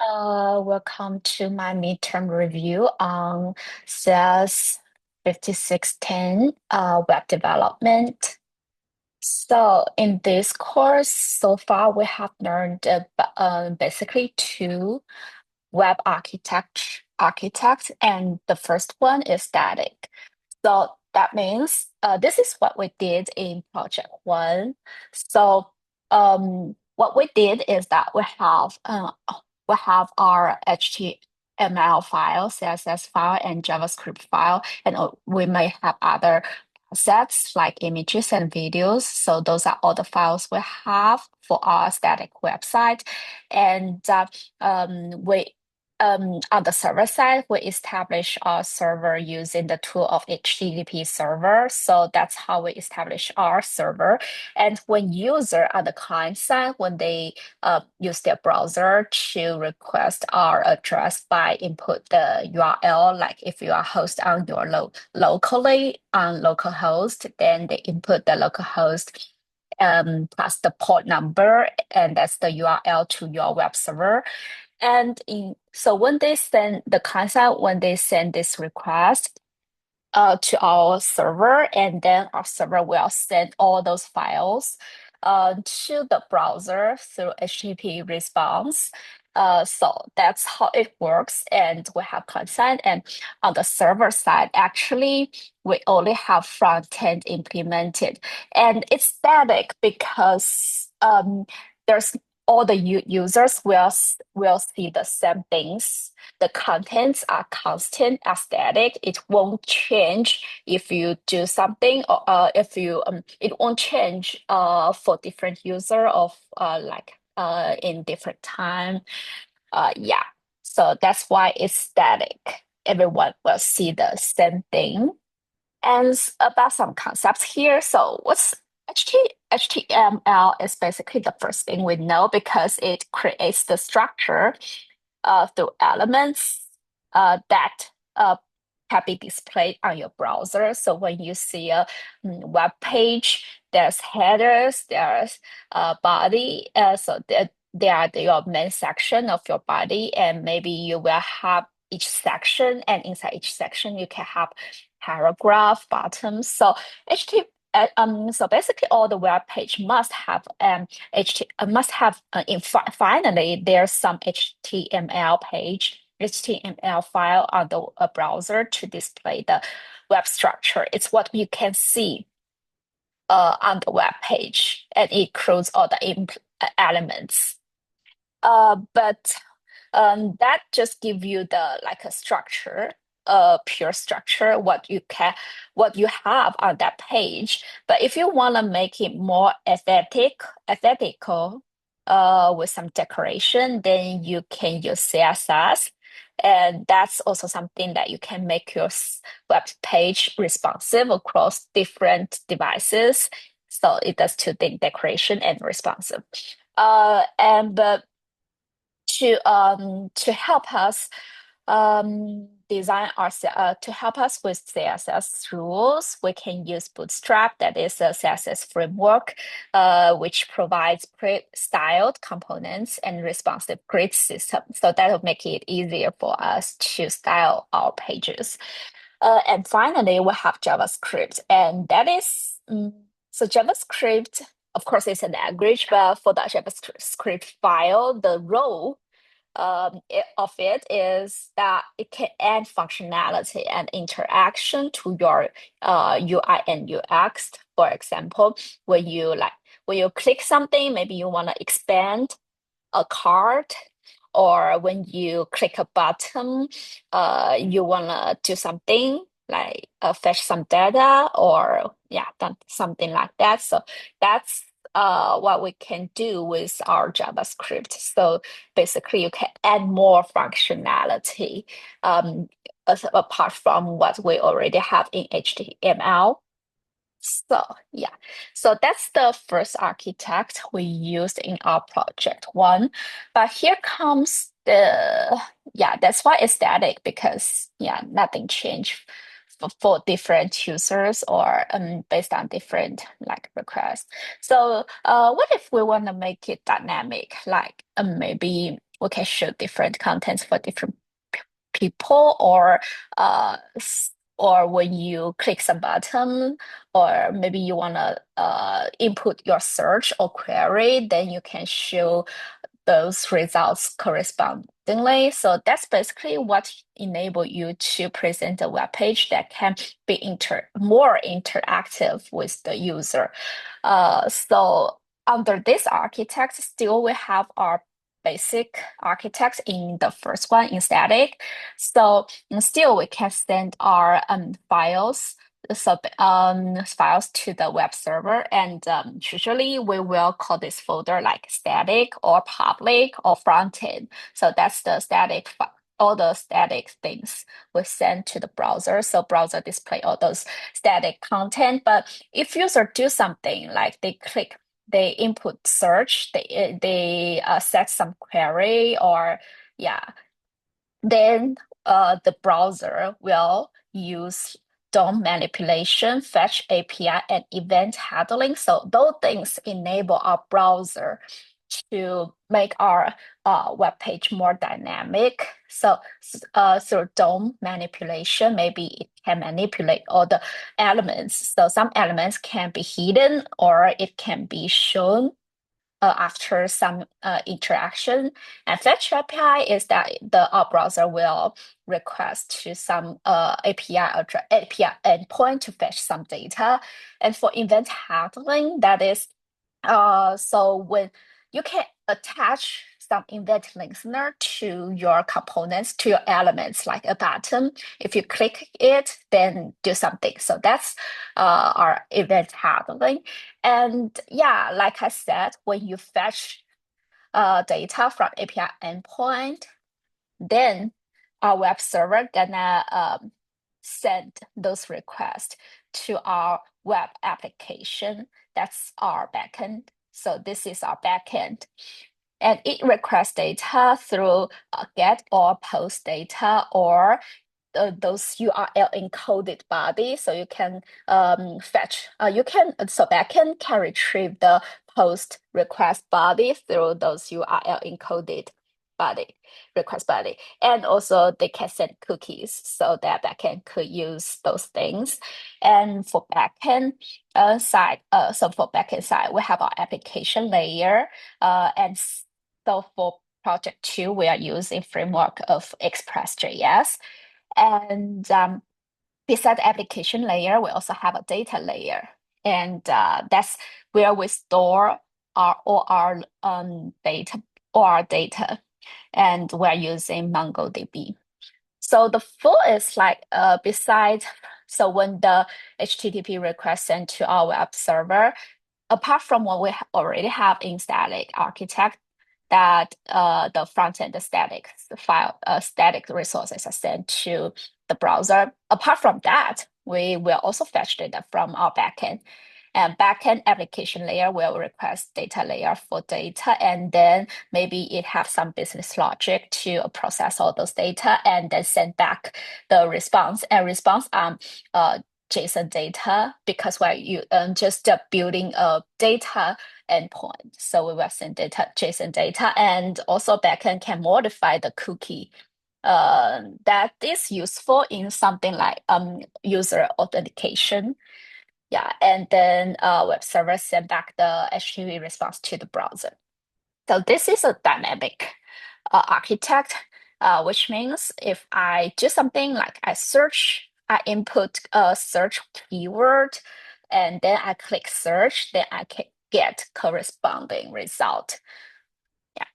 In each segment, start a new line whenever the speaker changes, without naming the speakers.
Welcome to my midterm review on CS5610 web development. So in this course, so far we have learned basically two web architects, and the first one is static. So that means this is what we did in project one. So what we did is that we have our HTML file, CSS file, and JavaScript file, and we may have other assets like images and videos. So those are all the files we have for our static website, and we on the server side, we establish our server using the tool of HTTP server. So that's how we establish our server. And when user on the client side, when they use their browser to request our address by input the URL, like if you are host on your locally on localhost, then they input the localhost plus the port number, and that's the URL to your web server. So when they send the client, when they send this request to our server, and then our server will send all those files to the browser through HTTP response. So that's how it works, and we have consent. And on the server side, actually, we only have front end implemented, and it's static because there's all the users will see the same things. The contents are constant, are static. It won't change if you do something, or if you it won't change for different user of in different time. Yeah. So that's why it's static. Everyone will see the same thing. And about some concepts here. So what's HTML is basically the first thing we know because it creates the structure through elements that can be displayed on your browser. So when you see a web page, there's headers, there's body. So they are your main section of your body, and maybe you will have each section, and inside each section you can have paragraph, buttons. So so basically, all the web page must have finally there's some HTML file on the browser to display the web structure. It's what you can see on the web page, and it includes all the elements. But that just give you the like a structure, a pure structure, what you have on that page. But if you want to make it more aesthetical, with some decoration, then you can use CSS. And that's also something that you can make your web page responsive across different devices. So it does two things, decoration and responsive. And to help us design our to help us with CSS rules, we can use Bootstrap, that is a CSS framework, which provides pre-styled components and responsive grid system. So that will make it easier for us to style our pages. And finally, we have JavaScript, and that is so JavaScript. Of course, it's a language, but for the JavaScript file, the role of it is that it can add functionality and interaction to your UI and UX. For example, when you click something, maybe you want to expand a card, or when you click a button, you want to do something like fetch some data, or yeah, something like that. So that's what we can do with our JavaScript. So basically, you can add more functionality apart from what we already have in HTML. So yeah, so that's the first architect we used in our project one. But here comes yeah, that's why it's static, because yeah, nothing changed for different users, or based on different like requests. So what if we want to make it dynamic, like maybe we can show different contents for different people, or or when you click some button, or maybe you want to input your search or query, then you can show those results correspondingly. So that's basically what enable you to present a web page that can be more interactive with the user. So under this architect, still we have our basic architect in the first one in static. So still we can send our files to the web server, and usually we will call this folder like static or public or front end. So that's the static all the static things we send to the browser. So browser display all those static content. But if user do something like they input search, they set some query, or yeah, then the browser will use DOM manipulation, fetch API, and event handling. So those things enable our browser to make our web page more dynamic. So through DOM manipulation, maybe it can manipulate all the elements. So some elements can be hidden, or it can be shown after some interaction. And fetch API is that the browser will request to some API endpoint to fetch some data. And for event handling, that is so when you can attach some event listener to your components, to your elements, like a button. If you click it, then do something. So that's our event handling. And yeah, like I said, when you fetch data from API endpoint, then our web server gonna send those requests to our web application. That's our backend. So this is our backend. And it requests data through get or post data, or those URL encoded body. So you can fetch, so backend can retrieve the post request body through those URL encoded body, request body. And also they can send cookies, so that backend could use those things. And for backend side, for backend side, we have our application layer. And so for project 2, we are using framework of Express.js. And beside the application layer, we also have a data layer. And that's where we store all our data. And we're using MongoDB. So the flow is like so when the HTTP request sent to our web server, apart from what we already have in static architect, that the front end, the static file, static resources are sent to the browser. Apart from that, we will also fetch data from our backend. And backend application layer will request data layer for data, and then maybe it have some business logic to process all those data and then send back the response. And response JSON data, because we're just building a data endpoint. So we will send data JSON data, and also backend can modify the cookie. That is useful in something like user authentication. Yeah, and then web server send back the HTTP response to the browser. So this is a dynamic architect, which means if I do something like I input a search keyword, and then I click search, then I can get corresponding result. Yeah.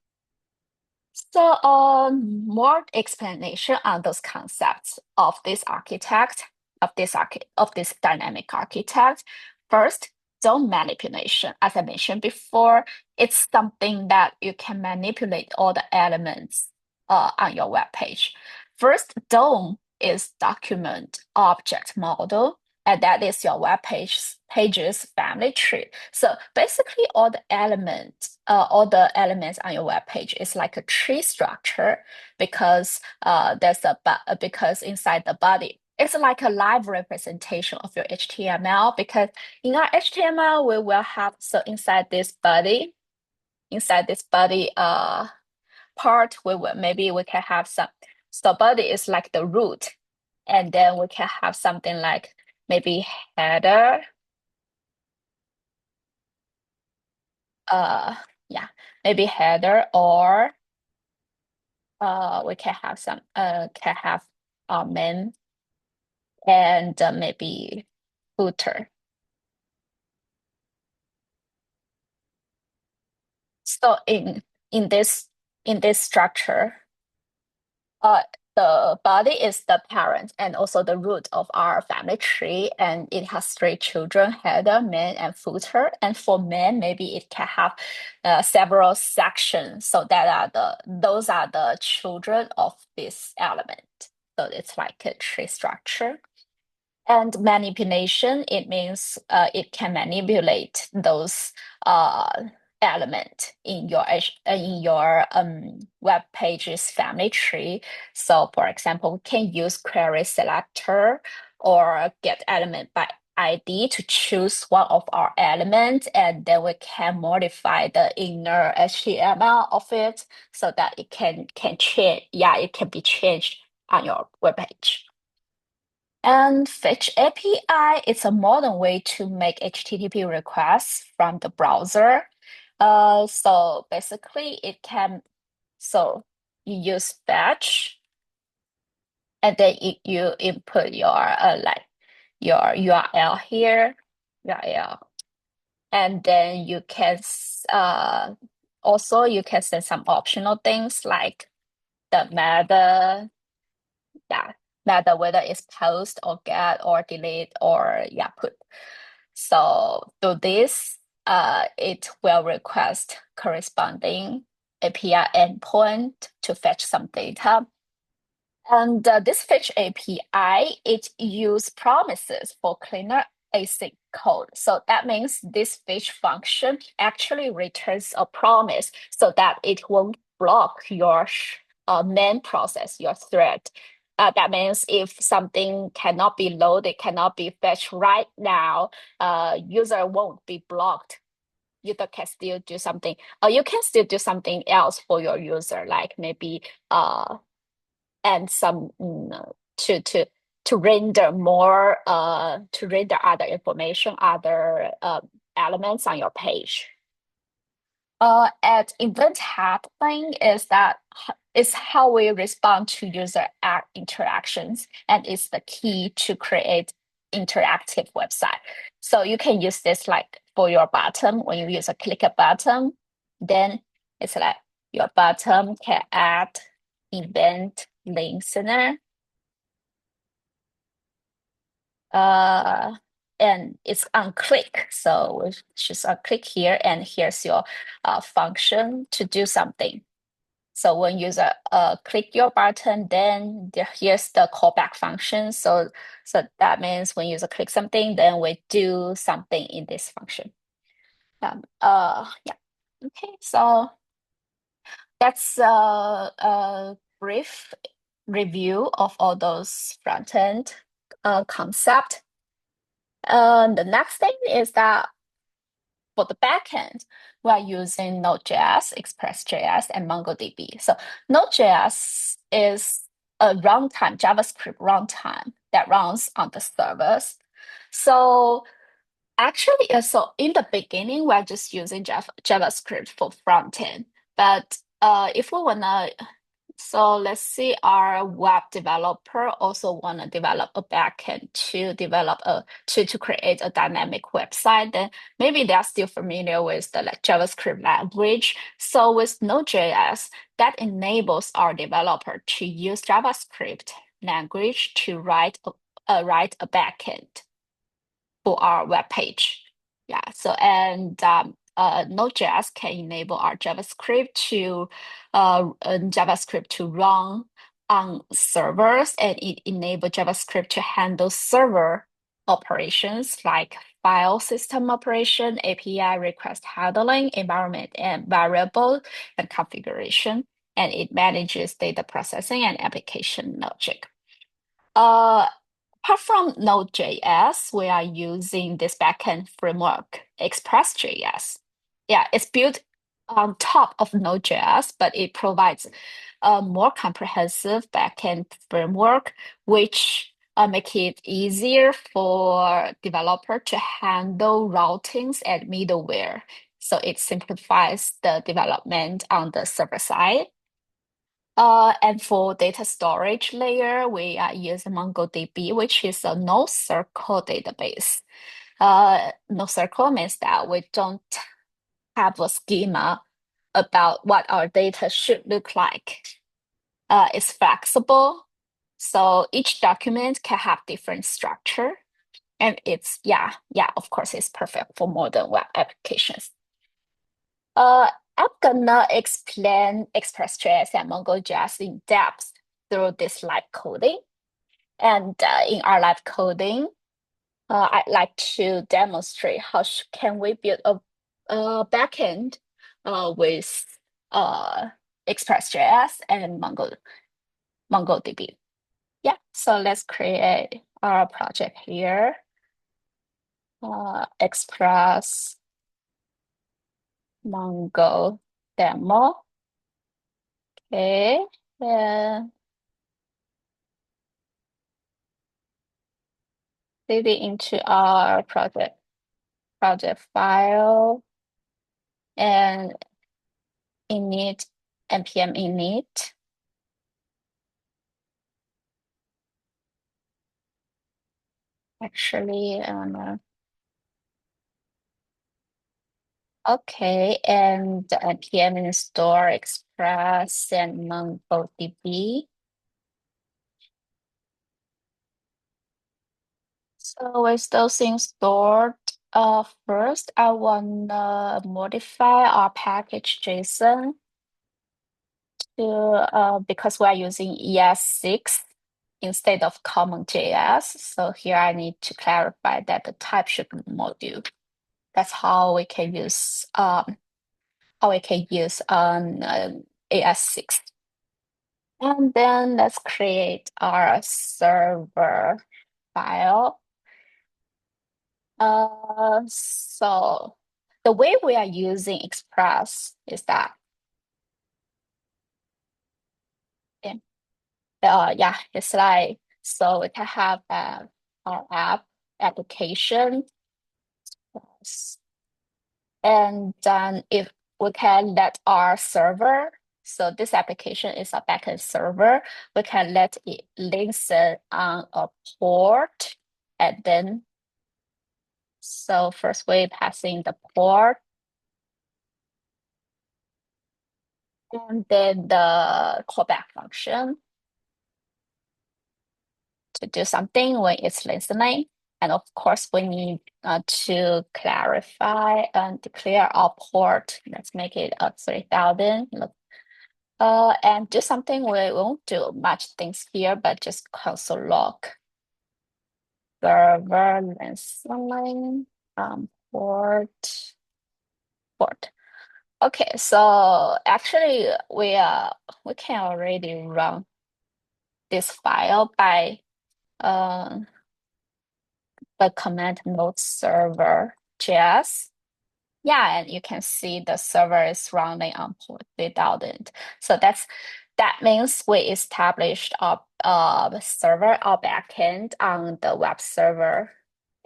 So more explanation on those concepts of this architect, of this dynamic architect. First, DOM manipulation. As I mentioned before, it's something that you can manipulate all the elements on your web page. First, DOM is document object model, and that is your web page's family tree. So basically, all the elements on your web page is like a tree structure, because because inside the body, it's like a live representation of your HTML. Because in our HTML, we will have inside this body part, maybe we can have some. So body is like the root, and then we can have something like maybe header. Uh, yeah, maybe header, or we can have main and maybe footer. So in this structure, uh, the body is the parent and also the root of our family tree, and it has three children: header, main, and footer. And for main, maybe it can have several sections. So those are the children of this element. So it's like a tree structure. And manipulation, it means it can manipulate those uh, element in your web page's family tree. So, for example, we can use query selector or get element by ID to choose one of our elements, and then we can modify the inner HTML of it so that it can change. Yeah, it can be changed on your web page. And Fetch API is a modern way to make HTTP requests from the browser. So basically, so you use Fetch, and then you input your like your URL here, URL, and then also you can send some optional things like the meta, yeah, matter whether it's post or get or delete or yeah, put. So do this, it will request corresponding API endpoint to fetch some data. And this fetch API, it use promises for cleaner async code. So that means this fetch function actually returns a promise so that it won't block your main process, your thread. That means if something cannot be loaded, cannot be fetched right now, user won't be blocked. User can still do something, or you can still do something else for your user, like maybe and some to render more to render other information, other elements on your page. At event handling is how we respond to user interactions, and it's the key to create interactive website. So you can use this like for your button. When you use a click a button, then it's like your button can add event listener, uh, and it's on click. So we just click here, and here's your function to do something. So when user click your button, then here's the callback function. So that means when user click something, then we do something in this function. Yeah. Okay. So that's a brief review of all those front end concept. The next thing is that for the backend, we are using Node.js, Express.js, and MongoDB. So Node.js is a runtime, JavaScript runtime that runs on the servers. So actually, so in the beginning, we're just using JavaScript for front end. But if we wanna so let's see, our web developer also want to develop a backend to create a dynamic website. Then maybe they're still familiar with the like JavaScript language. So with Node.js, that enables our developer to use JavaScript language to write a backend for our web page. Yeah. So Node.js can enable our JavaScript to run on servers, and it enable JavaScript to handle server operations like file system operation, API request handling, environment and variable and configuration, and it manages data processing and application logic. Apart from Node.js, we are using this backend framework, Express.js. Yeah, it's built on top of Node.js, but it provides a more comprehensive backend framework, which make it easier for developer to handle routings and middleware. So it simplifies the development on the server side. And for data storage layer, we are using MongoDB, which is a NoSQL database. NoSQL means that we don't have a schema about what our data should look like. It's flexible, so each document can have different structure, and of course, it's perfect for modern web applications. Uh, I'm gonna explain Express.js and MongoJS in depth through this live coding. And in our live coding, I'd like to demonstrate how can we build a backend with uh, Express.js and MongoDB. Yeah, so let's create our project here. Express Mongo demo. Okay, and save it into our project file and init npm init. Actually, okay, and npm install Express and MongoDB. So with those things stored, first I wanna modify our package JSON to because we're using ES6 instead of common JS. So here I need to clarify that the type should be module. That's how we can use AS6. And then let's create our server file. So the way we are using Express is that yeah, it's like so we can have our application, and then if we can let our server, so this application is a backend server, we can let it listen on a port, and then so first we passing the port, and then the callback function to do something when it's listening. And of course, we need to clarify and declare our port. Let's make it 3000. And do something. We won't do much things here, but just console log server listening port. Okay, so actually we can already run this file by uh, the command node server JS. Yeah, and you can see the server is running on port 3000. So that means we established our server, our backend on the web server,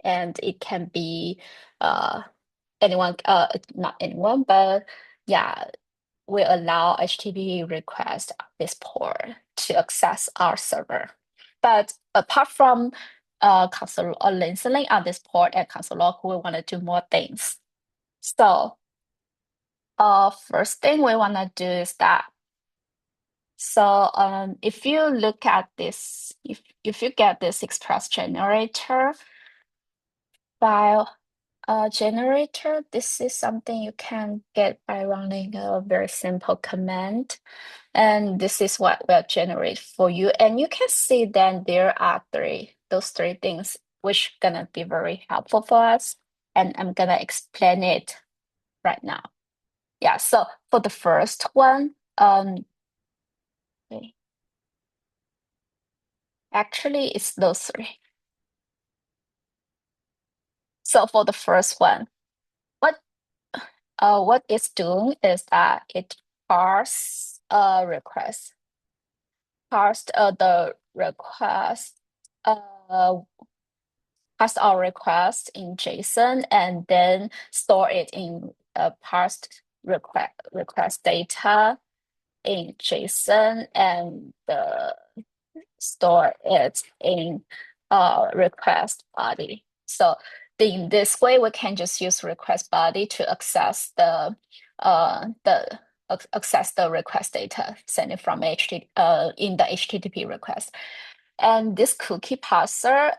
and it can be anyone, not anyone, but yeah, we allow HTTP request this port to access our server. But apart from console listening on this port and console log, we want to do more things. So first thing we want to do is that, so if you look at this, if you get this Express generator file generator, this is something you can get by running a very simple command. And this is what will generate for you. And you can see then there are those three things which gonna be very helpful for us. And I'm gonna explain it right now. Yeah, so for the first one, okay. Actually it's those three. So for the first one, what what it's doing is that it parse a request, parse the request, uh, parse our request in JSON and then store it in parsed request data in JSON and store it in request body. So in this way, we can just use request body to access access the request data sent it from in the HTTP request. And this cookie parser,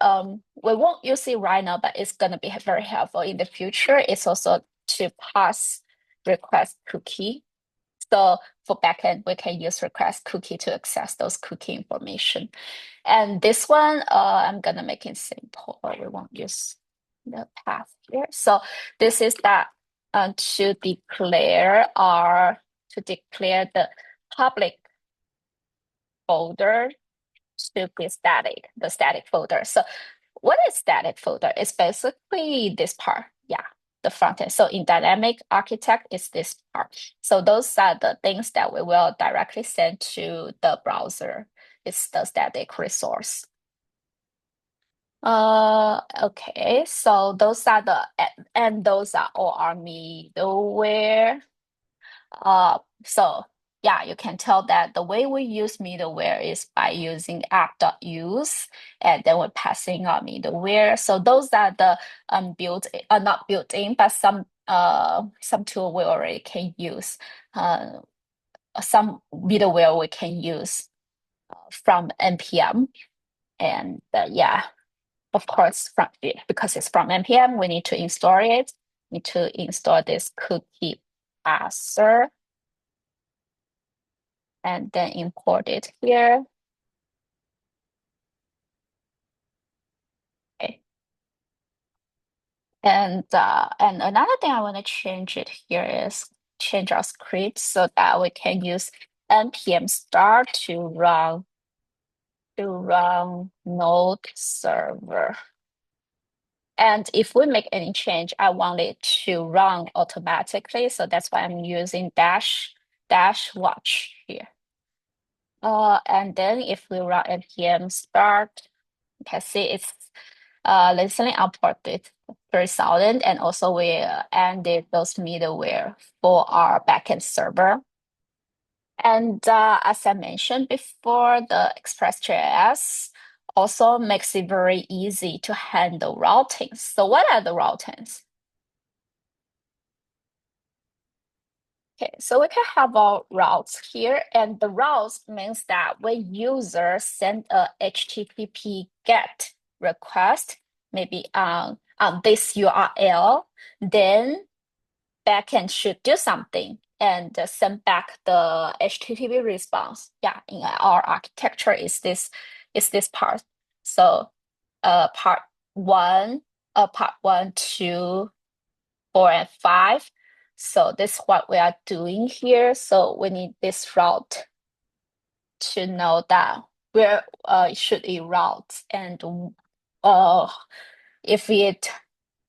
we won't use it right now, but it's going to be very helpful in the future. It's also to pass request cookie. So for backend, we can use request cookie to access those cookie information. And this one, I'm gonna make it simple. We won't use the path here. So this is that to declare the public folder to be static, the static folder. So what is static folder? It's basically this part. Yeah, the front end. So in dynamic architect, it's this part. So those are the things that we will directly send to the browser. It's the static resource. Okay, so those are and those are all our middleware. So yeah, you can tell that the way we use middleware is by using app.use, and then we're passing our middleware. So those are the not built in, but some tool we already can use. Some middleware we can use from npm, and yeah, of course, because it's from npm, we need to install it. Need to install this cookie parser and then import it here. Okay. And another thing I want to change it here is change our script so that we can use npm start to run node server. And if we make any change, I want it to run automatically. So that's why I'm using dash watch here. And then if we run npm start, you can see it's listening output 3000, and also we ended those middleware for our backend server. And as I mentioned before, the Express.js also makes it very easy to handle routings. So what are the routings? Okay, so we can have our routes here, and the routes means that when user send a HTTP GET request, maybe on this URL, then backend should do something and send back the HTTP response. Yeah, in our architecture is this part. So part one, 2, 4, and 5. So this is what we are doing here. So we need this route to know that where should it route, and if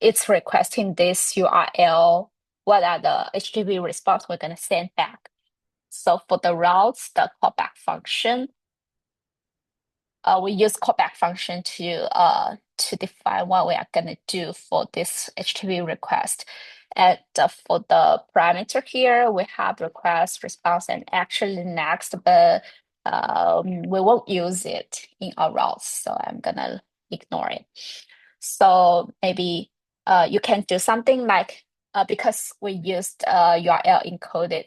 it's requesting this URL, what are the HTTP response we're going to send back. So for the routes, the callback function, we use callback function to define what we are going to do for this HTTP request. And for the parameter here, we have request, response, and actually next, but we won't use it in our routes, so I'm gonna ignore it. So maybe you can do something like because we used URL encoded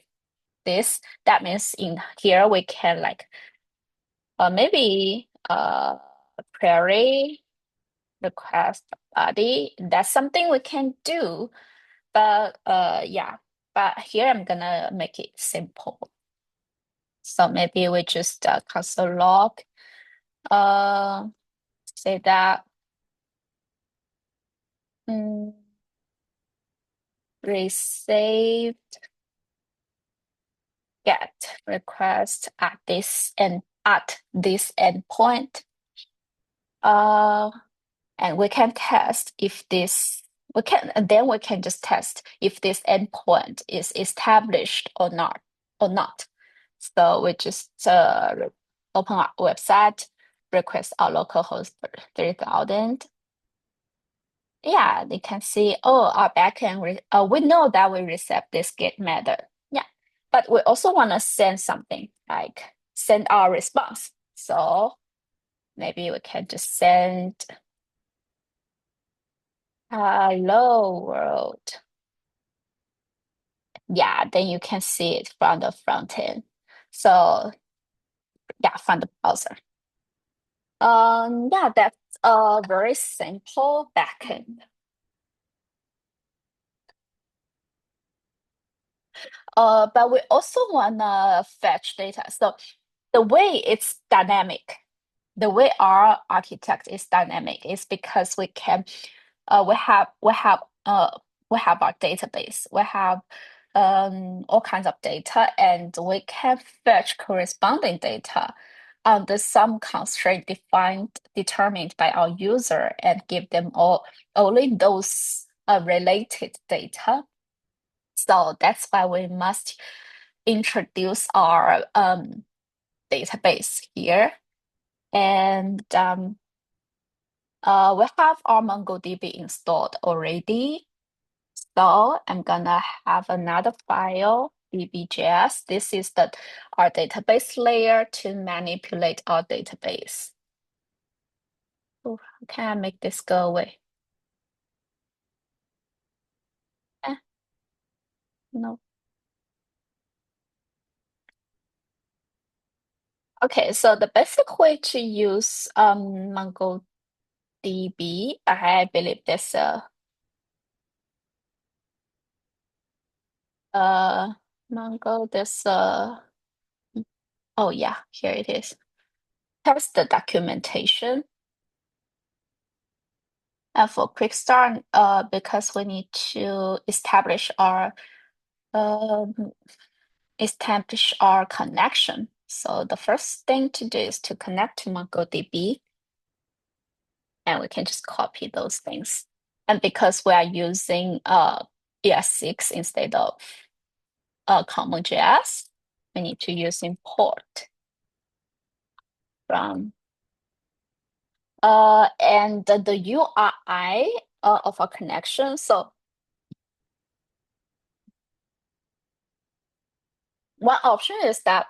this, that means in here we can like maybe query request body. That's something we can do, but yeah. But here I'm gonna make it simple. So maybe we just console log, say that receive get request at this endpoint. And we can test if this we can just test if this endpoint is established or not. So we just open our website, request our localhost 3000. Yeah, they can see, oh, our backend, we know that we received this get method. Yeah, but we also want to send something, like send our response. So maybe we can just send hello world. Yeah, then you can see it from the front end. So yeah, from the browser. Yeah, that's a very simple backend. But we also wanna fetch data. So the way it's dynamic, the way our architect is dynamic is because we have we have our database. We have all kinds of data, and we can fetch corresponding data under some constraint determined by our user and give them only those related data. So that's why we must introduce our database here. And we have our MongoDB installed already. So I'm gonna have another file, db.js. This is our database layer to manipulate our database. Oh, how can I make this go away? Eh, no. Okay, so the basic way to use MongoDB, I believe there's a uh Mongo, there's a oh yeah, here it is. Here's the documentation. And for quick start, because we need to um, establish our connection. So the first thing to do is to connect to MongoDB, and we can just copy those things. And because we are using ES6 instead of CommonJS, we need to use import from and the URI of our connection. So one option is that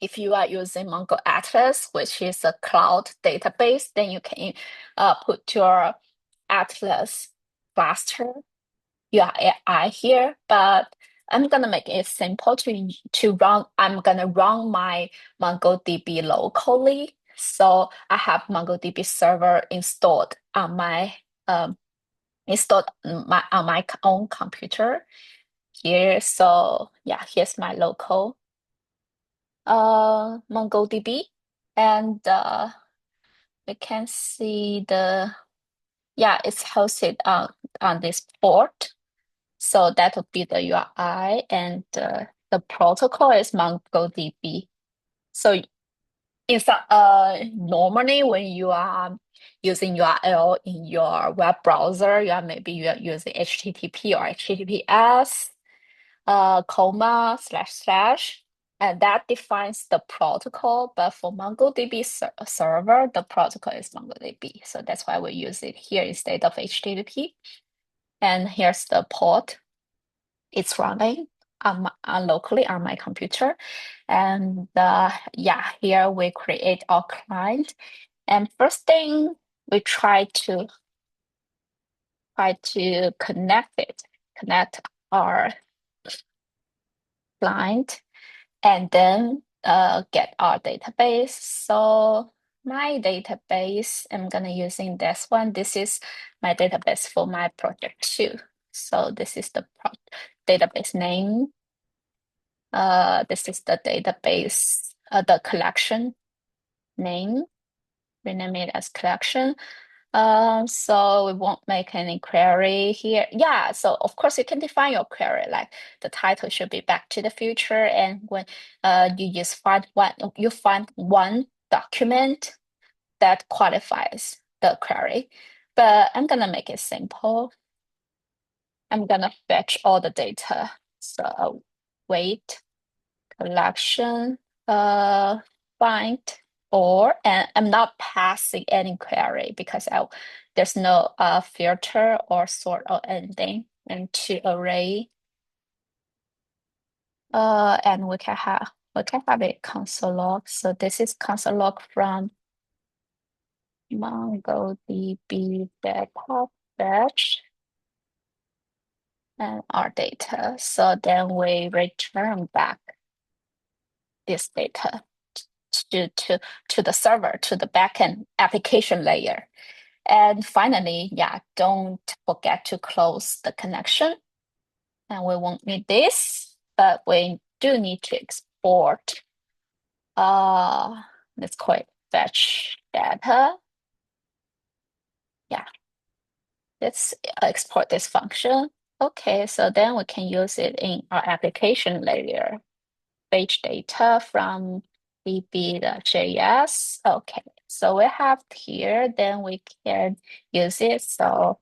if you are using Mongo Atlas, which is a cloud database, then you can put your Atlas cluster URI here. But I'm gonna make it simple to run. I'm gonna run my MongoDB locally. So I have MongoDB server installed on my own computer here. So yeah, here's my local MongoDB, and we can see it's hosted on this port. So that would be the URI, and the protocol is MongoDB. So normally when you are using URL in your web browser, maybe you are using HTTP or HTTPS, comma, slash, slash, and that defines the protocol. But for MongoDB server, the protocol is MongoDB. So that's why we use it here instead of HTTP. And here's the port. It's running locally on my computer. And here we create our client. And first thing, we try to connect our client, and then get our database. So my database, I'm gonna using this one. This is my database for my project too. So this is the database name. This is the database, the collection name. Rename it as collection. So we won't make any query here. Yeah, so of course you can define your query, like the title should be Back to the Future, and when you just find one document that qualifies the query. But I'm gonna make it simple. I'm gonna fetch all the data. So wait, collection, find, and I'm not passing any query because there's no filter or sort or anything into array. And we can have a console log. So this is console log from MongoDB data fetch and our data. So then we return back this data to the server, to the backend application layer. And finally, yeah, don't forget to close the connection. And we won't need this, but we do need to export. Let's call it fetch data. Yeah, let's export this function. Okay, so then we can use it in our application layer. Fetch data from db.js. Okay, so we have here, then we can use it. So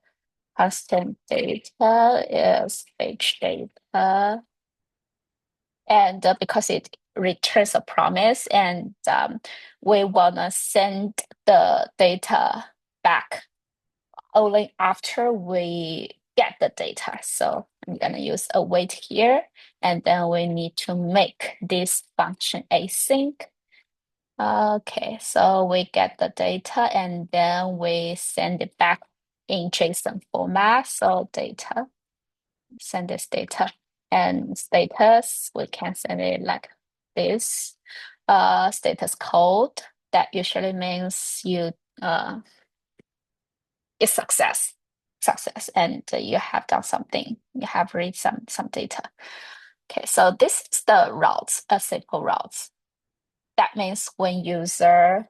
constant data is fetch data. And because it returns a promise, and we want to send the data back only after we get the data. So I'm going to use await here, and then we need to make this function async. Okay, so we get the data and then we send it back in JSON format. So data, send this data, and status, we can send it like this. Status code, that usually means it's success, and you have done something, you have read some data. Okay, so this is the routes, a simple routes. That means when user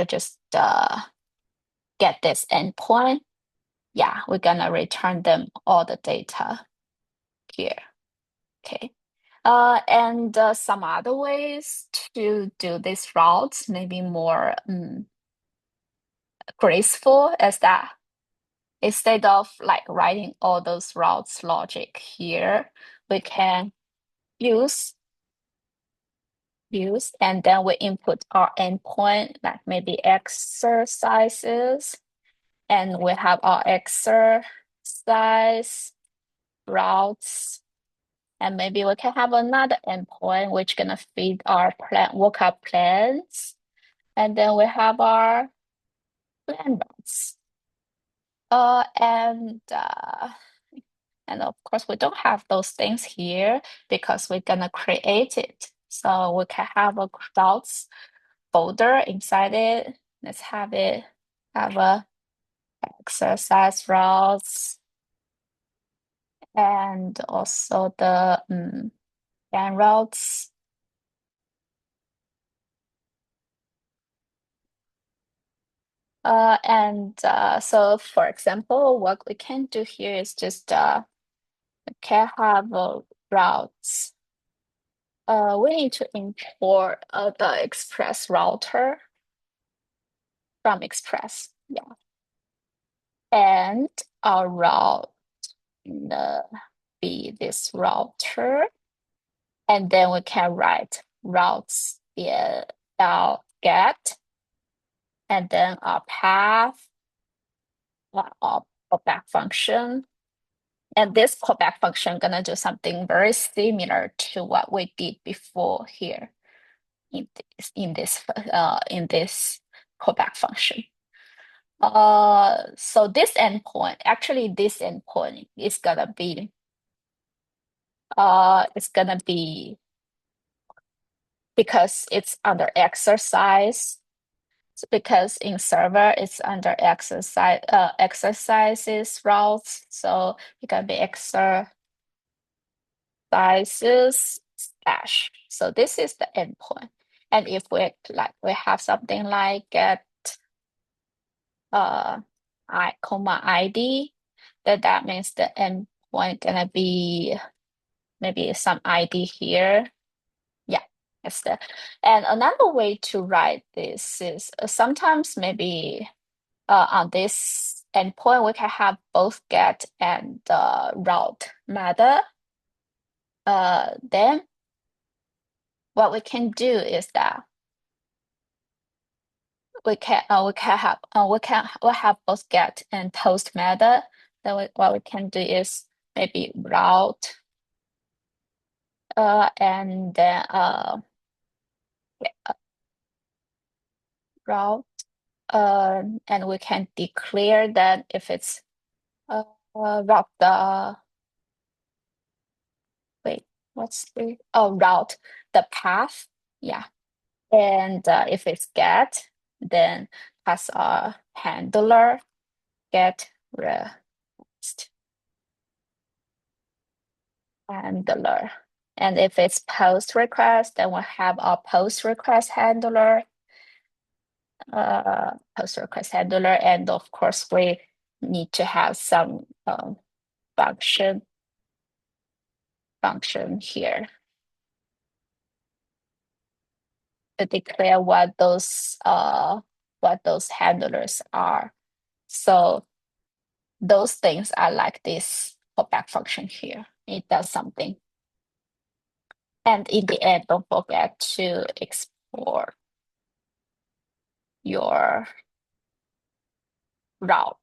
just get this endpoint, yeah, we're gonna return them all the data here. Okay. And some other ways to do these routes, maybe more graceful, is that instead of like writing all those routes logic here, we can use and then we input our endpoint, like maybe exercises, and we have our exercise routes, and maybe we can have another endpoint which gonna feed our workout plans, and then we have our plan routes. And of course, we don't have those things here because we're gonna create it. So we can have a routes folder inside it. Let's have a exercise routes, and also the plan routes. So for example, what we can do here is just we can have routes. We need to import the Express router from Express. Yeah. And our route be this router. And then we can write routes get, and then our path, our callback function. And this callback function gonna do something very similar to what we did before here in this callback function. So this endpoint is gonna be because it's under exercise, because in server it's under exercises routes, so it can be exercises slash. So this is the endpoint. And if we have something like get ID, that means the endpoint gonna be maybe some ID here. Yeah, that's the. And another way to write this is sometimes maybe on this endpoint, we can have both get and route method. Then what we can do is that we have both get and post method. Then what we can do is maybe route and then route and we can declare that if it's route the wait what's the route the path, yeah. And if it's get, then pass a handler get rest handler. And if it's post request, then we'll have a post request handler, and of course we need to have some function here to declare what those handlers are. So those things are like this callback function here. It does something. And in the end, don't forget to export your route.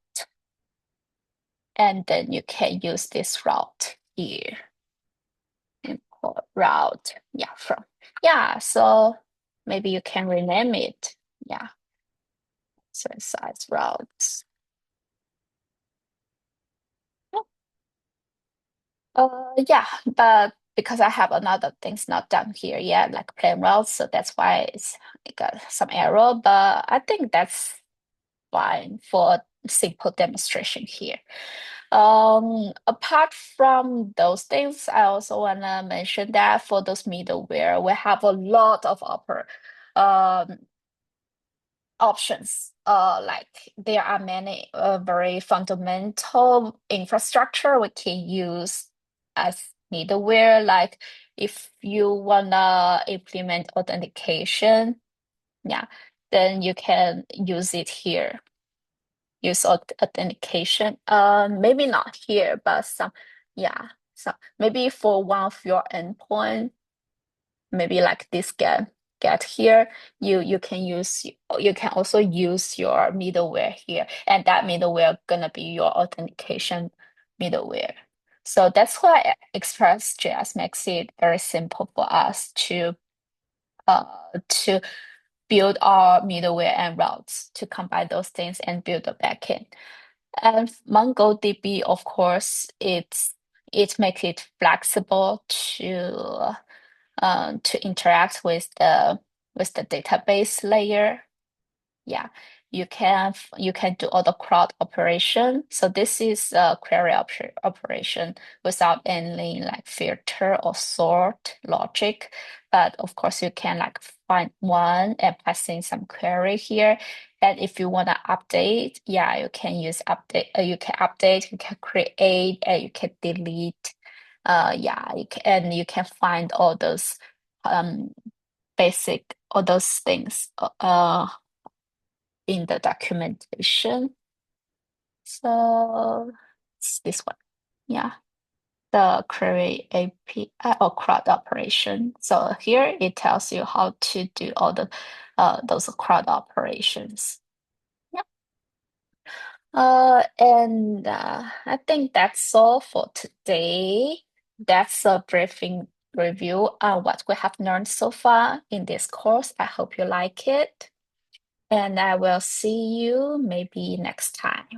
And then you can use this route here. Import route. Yeah, so maybe you can rename it. Yeah. So size routes. Yeah, but because I have another things not done here yet, like plain routes, so that's why it's got some error, but I think that's fine for simple demonstration here. Apart from those things, I also wanna mention that for those middleware, we have a lot of um, options. Like there are many very fundamental infrastructure we can use as middleware. Like if you wanna implement authentication, yeah, then you can use it here. Use authentication. Maybe not here, but yeah. So maybe for one of your endpoint, maybe like this get here, you can also use your middleware here, and that middleware gonna be your authentication middleware. So that's why Express.js makes it very simple for us to build our middleware and routes to combine those things and build a backend. And MongoDB, of course, it makes it flexible to interact with the database layer. Yeah, you can do all the CRUD operation. So this is a query operation without any like filter or sort logic. But of course, you can like find one and pass in some query here. And if you want to update, yeah, you can use update. You can update, you can create, and you can delete. Yeah, you can find all those basic all those things in the documentation. So it's this one. Yeah. The query API or CRUD operation. So here it tells you how to do all the those CRUD operations. Yeah. And I think that's all for today. That's a briefing review on what we have learned so far in this course. I hope you like it. And I will see you maybe next time.